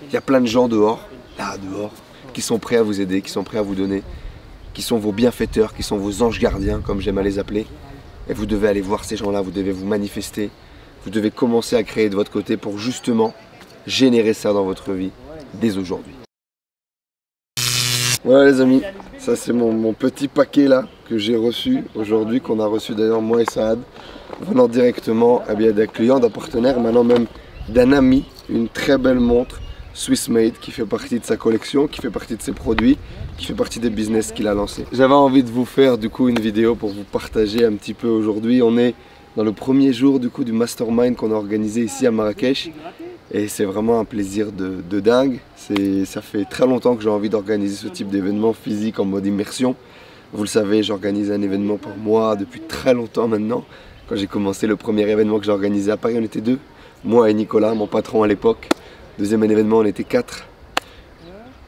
Il y a plein de gens dehors, là dehors, qui sont prêts à vous aider, qui sont prêts à vous donner, qui sont vos bienfaiteurs, qui sont vos anges gardiens, comme j'aime à les appeler. Et vous devez aller voir ces gens-là, vous devez vous manifester, vous devez commencer à créer de votre côté pour justement générer ça dans votre vie dès aujourd'hui. Voilà les amis, ça c'est mon petit paquet là que j'ai reçu aujourd'hui, qu'on a reçu d'ailleurs moi et Saad, venant directement d'un client, d'un partenaire, maintenant même d'un ami, une très belle montre Swiss Made qui fait partie de sa collection, qui fait partie de ses produits, qui fait partie des business qu'il a lancés. J'avais envie de vous faire du coup une vidéo pour vous partager un petit peu aujourd'hui. On est dans le premier jour du coup du mastermind qu'on a organisé ici à Marrakech. Et c'est vraiment un plaisir de dingue. Ça fait très longtemps que j'ai envie d'organiser ce type d'événement physique en mode immersion. Vous le savez, j'organise un événement par mois depuis très longtemps maintenant. Quand j'ai commencé le premier événement que j'ai organisé à Paris, on était deux. Moi et Nicolas, mon patron à l'époque. Deuxième événement, on était 4.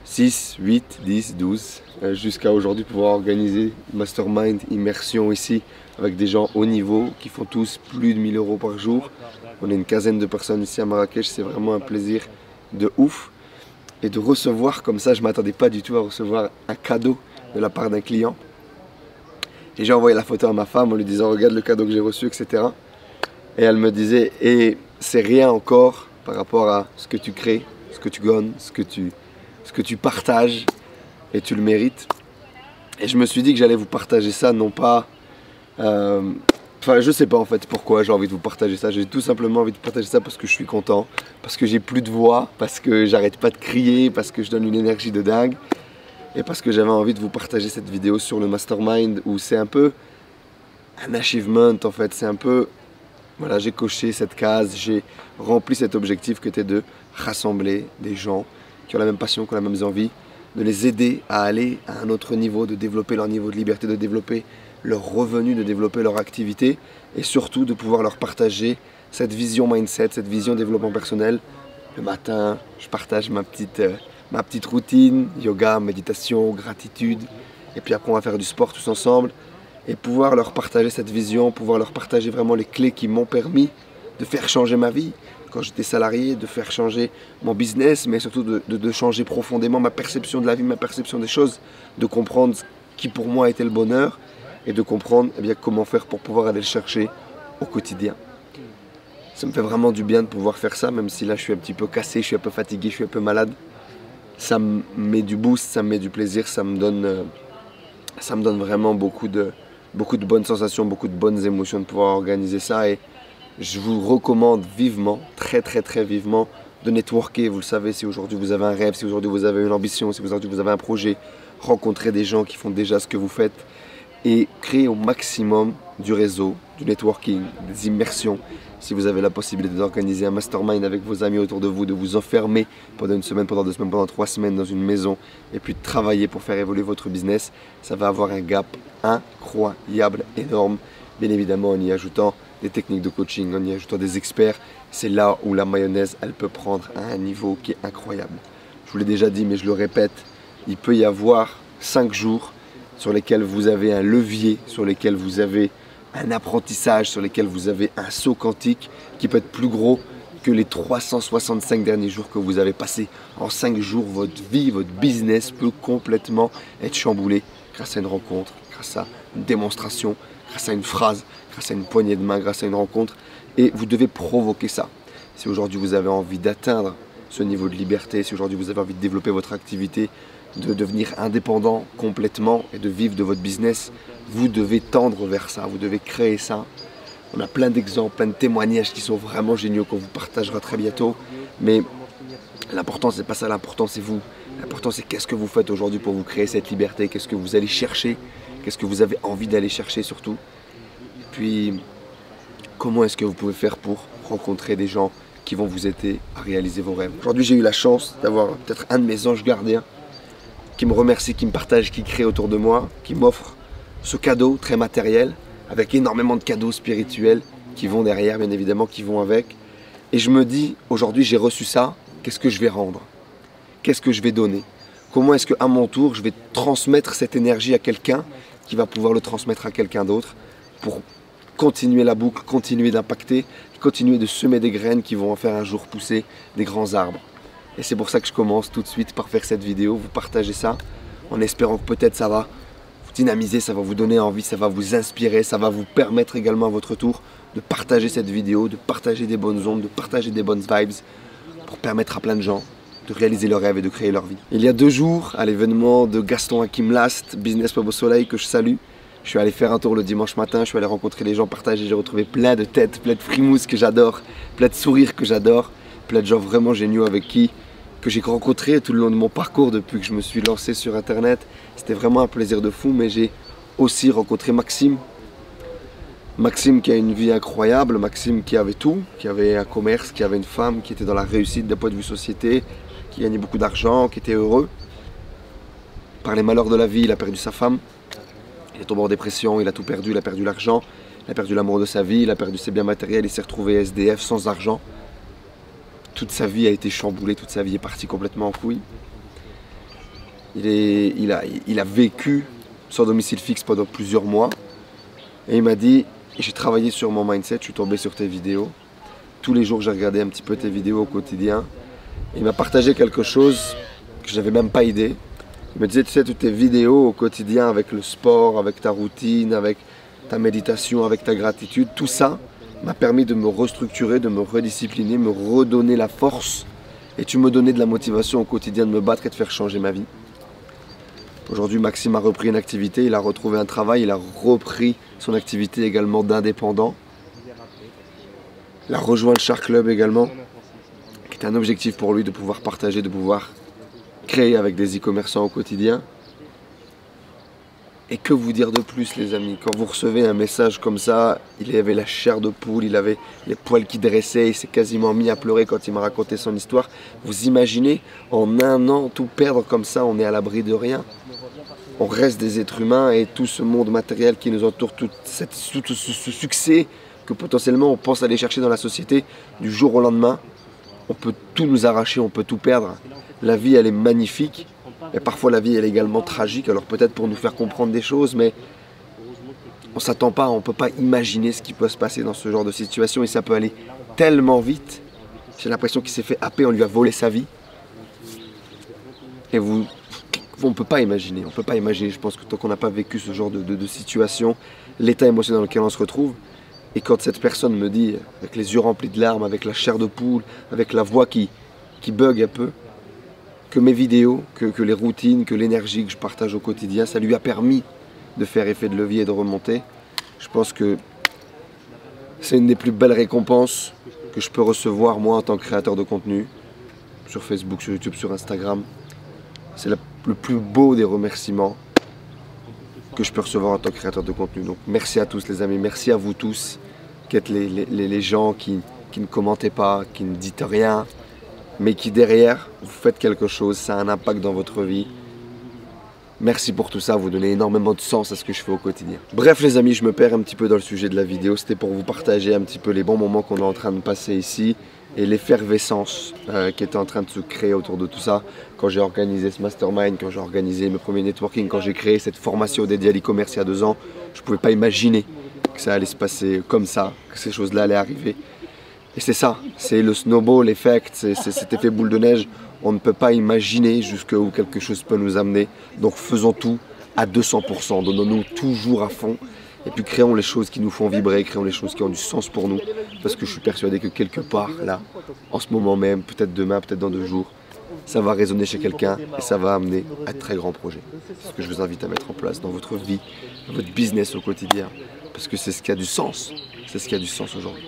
6, 8, 10, 12. Jusqu'à aujourd'hui pouvoir organiser mastermind, immersion ici avec des gens haut niveau qui font tous plus de 1000 € par jour. On est une quinzaine de personnes ici à Marrakech, c'est vraiment un plaisir de ouf. Et de recevoir comme ça, je ne m'attendais pas du tout à recevoir un cadeau de la part d'un client. Et j'ai envoyé la photo à ma femme en lui disant regarde le cadeau que j'ai reçu, etc. Et elle me disait et c'est rien encore par rapport à ce que tu crées, ce que tu gagnes, ce que tu partages et tu le mérites. Et je me suis dit que j'allais vous partager ça, non pas... Enfin, je sais pas en fait pourquoi j'ai envie de vous partager ça. J'ai tout simplement envie de partager ça parce que je suis content, parce que j'ai plus de voix, parce que j'arrête pas de crier, parce que je donne une énergie de dingue. Et parce que j'avais envie de vous partager cette vidéo sur le mastermind où c'est un peu un achievement en fait. C'est un peu... Voilà, j'ai coché cette case, j'ai rempli cet objectif qui était de rassembler des gens qui ont la même passion, qui ont la même envie, de les aider à aller à un autre niveau, de développer leur niveau de liberté, de développer leurs revenus, de développer leur activité et surtout de pouvoir leur partager cette vision mindset, cette vision développement personnel. Le matin, je partage ma petite routine, yoga, méditation, gratitude et puis après on va faire du sport tous ensemble. Et pouvoir leur partager cette vision, pouvoir leur partager vraiment les clés qui m'ont permis de faire changer ma vie quand j'étais salarié, de faire changer mon business, mais surtout de changer profondément ma perception de la vie, ma perception des choses, de comprendre ce qui pour moi était le bonheur et de comprendre comment faire pour pouvoir aller le chercher au quotidien. Ça me fait vraiment du bien de pouvoir faire ça, même si là je suis un petit peu cassé, je suis un peu fatigué, je suis un peu malade. Ça me met du boost, ça me met du plaisir, ça me donne vraiment beaucoup de bonnes sensations, beaucoup de bonnes émotions de pouvoir organiser ça et je vous recommande vivement, très vivement de networker. Vous le savez, si aujourd'hui vous avez un rêve, si aujourd'hui vous avez une ambition, si aujourd'hui vous avez un projet, rencontrez des gens qui font déjà ce que vous faites et créez au maximum du réseau, du networking, des immersions. Si vous avez la possibilité d'organiser un mastermind avec vos amis autour de vous, de vous enfermer pendant une semaine, pendant 2 semaines, pendant 3 semaines dans une maison et puis de travailler pour faire évoluer votre business, ça va avoir un gap incroyable, énorme. Bien évidemment en y ajoutant des techniques de coaching, en y ajoutant des experts, c'est là où la mayonnaise, elle peut prendre à un niveau qui est incroyable. Je vous l'ai déjà dit, mais je le répète, il peut y avoir 5 jours sur lesquels vous avez un levier, sur lesquels vous avez un apprentissage, sur lesquels vous avez un saut quantique qui peut être plus gros que les 365 derniers jours que vous avez passés. En 5 jours, votre vie, votre business peut complètement être chamboulé grâce à une rencontre, grâce à une démonstration, grâce à une phrase, grâce à une poignée de main, grâce à une rencontre. Et vous devez provoquer ça. Si aujourd'hui vous avez envie d'atteindre ce niveau de liberté, si aujourd'hui vous avez envie de développer votre activité, de devenir indépendant complètement et de vivre de votre business, vous devez tendre vers ça, vous devez créer ça. On a plein d'exemples, plein de témoignages qui sont vraiment géniaux qu'on vous partagera très bientôt. Mais l'important c'est pas ça, l'important c'est vous. L'important c'est qu'est-ce que vous faites aujourd'hui pour vous créer cette liberté, qu'est-ce que vous allez chercher, qu'est-ce que vous avez envie d'aller chercher surtout. Et puis comment est-ce que vous pouvez faire pour rencontrer des gens qui vont vous aider à réaliser vos rêves. Aujourd'hui j'ai eu la chance d'avoir peut-être un de mes anges gardiens qui me remercie, qui me partage, qui crée autour de moi, qui m'offre ce cadeau très matériel, avec énormément de cadeaux spirituels qui vont derrière, bien évidemment, qui vont avec. Et je me dis, aujourd'hui j'ai reçu ça, qu'est-ce que je vais rendre? Qu'est-ce que je vais donner? Comment est-ce qu'à mon tour, je vais transmettre cette énergie à quelqu'un qui va pouvoir le transmettre à quelqu'un d'autre pour continuer la boucle, continuer d'impacter, continuer de semer des graines qui vont en faire un jour pousser des grands arbres. Et c'est pour ça que je commence tout de suite par faire cette vidéo, vous partagez ça, en espérant que peut-être ça va vous dynamiser, ça va vous donner envie, ça va vous inspirer, ça va vous permettre également à votre tour de partager cette vidéo, de partager des bonnes ondes, de partager des bonnes vibes, pour permettre à plein de gens de réaliser leurs rêves et de créer leur vie. Il y a 2 jours, à l'événement de Gaston Hakim Last, Business Pub au Soleil, que je salue, je suis allé faire un tour le dimanche matin, je suis allé rencontrer les gens, partager, j'ai retrouvé plein de têtes, plein de frimouses que j'adore, plein de sourires que j'adore, plein de gens vraiment géniaux avec qui que j'ai rencontré tout le long de mon parcours depuis que je me suis lancé sur internet. C'était vraiment un plaisir de fou, mais j'ai aussi rencontré Maxime. Maxime qui a une vie incroyable, Maxime qui avait tout, qui avait un commerce, qui avait une femme, qui était dans la réussite d'un point de vue société, qui gagnait beaucoup d'argent, qui était heureux. Par les malheurs de la vie, il a perdu sa femme, il est tombé en dépression, il a tout perdu, il a perdu l'argent, il a perdu l'amour de sa vie, il a perdu ses biens matériels, il s'est retrouvé SDF sans argent. Toute sa vie a été chamboulée, toute sa vie est partie complètement en couille. Il a vécu sans domicile fixe pendant plusieurs mois. Et il m'a dit, j'ai travaillé sur mon mindset, je suis tombé sur tes vidéos. Tous les jours, j'ai regardé un petit peu tes vidéos au quotidien. Et il m'a partagé quelque chose que je n'avais même pas idée. Il me disait, tu sais, toutes tes vidéos au quotidien avec le sport, avec ta routine, avec ta méditation, avec ta gratitude, tout ça m'a permis de me restructurer, de me rediscipliner, me redonner la force. Et tu me donnais de la motivation au quotidien de me battre et de faire changer ma vie. Aujourd'hui, Maxime a repris une activité, il a retrouvé un travail, il a repris son activité également d'indépendant. Il a rejoint le Shark Club également, qui est un objectif pour lui de pouvoir partager, de pouvoir créer avec des e-commerçants au quotidien. Et que vous dire de plus, les amis? Quand vous recevez un message comme ça, il avait la chair de poule, il avait les poils qui dressaient, il s'est quasiment mis à pleurer quand il m'a raconté son histoire. Vous imaginez, en un an, tout perdre comme ça, on est à l'abri de rien. On reste des êtres humains et tout ce monde matériel qui nous entoure, tout ce succès que potentiellement on pense aller chercher dans la société, du jour au lendemain, on peut tout nous arracher, on peut tout perdre. La vie, elle est magnifique. Et parfois la vie elle est également tragique, alors peut-être pour nous faire comprendre des choses, mais on ne s'attend pas, on ne peut pas imaginer ce qui peut se passer dans ce genre de situation et ça peut aller tellement vite. J'ai l'impression qu'il s'est fait happer, on lui a volé sa vie. Et on ne peut pas imaginer, je pense que tant qu'on n'a pas vécu ce genre de situation, l'état émotionnel dans lequel on se retrouve, et quand cette personne me dit, avec les yeux remplis de larmes, avec la chair de poule, avec la voix qui bug un peu, que mes vidéos, que les routines, que l'énergie que je partage au quotidien, ça lui a permis de faire effet de levier et de remonter. Je pense que c'est une des plus belles récompenses que je peux recevoir moi en tant que créateur de contenu, sur Facebook, sur YouTube, sur Instagram. C'est le plus beau des remerciements que je peux recevoir en tant que créateur de contenu. Donc merci à tous les amis, merci à vous tous, qui êtes les gens qui ne commentez pas, qui ne dites rien, mais qui derrière, vous faites quelque chose, ça a un impact dans votre vie. Merci pour tout ça, vous donnez énormément de sens à ce que je fais au quotidien. Bref les amis, je me perds un petit peu dans le sujet de la vidéo, c'était pour vous partager un petit peu les bons moments qu'on est en train de passer ici et l'effervescence qui était en train de se créer autour de tout ça. Quand j'ai organisé ce mastermind, quand j'ai organisé mes premiers networking, quand j'ai créé cette formation dédiée à l'e-commerce il y a 2 ans, je ne pouvais pas imaginer que ça allait se passer comme ça, que ces choses-là allaient arriver. Et c'est ça, c'est le snowball effect, c'est cet effet boule de neige. On ne peut pas imaginer jusqu'où quelque chose peut nous amener. Donc faisons tout à 200%, donnons-nous toujours à fond. Et puis créons les choses qui nous font vibrer, créons les choses qui ont du sens pour nous. Parce que je suis persuadé que quelque part, là, en ce moment même, peut-être demain, peut-être dans 2 jours, ça va résonner chez quelqu'un et ça va amener à de très grands projets. C'est ce que je vous invite à mettre en place dans votre vie, dans votre business au quotidien. Parce que c'est ce qui a du sens, c'est ce qui a du sens aujourd'hui.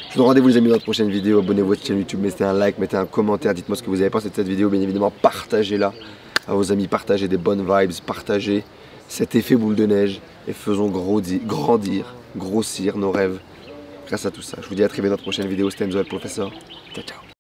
Je vous donne rendez-vous les amis dans la prochaine vidéo, abonnez-vous à votre chaîne YouTube, mettez un like, mettez un commentaire, dites-moi ce que vous avez pensé de cette vidéo, bien évidemment partagez-la à vos amis, partagez des bonnes vibes, partagez cet effet boule de neige et faisons grandir, grossir nos rêves grâce à tout ça. Je vous dis à très bientôt dans la prochaine vidéo, c'était Enzo le professeur, ciao ciao.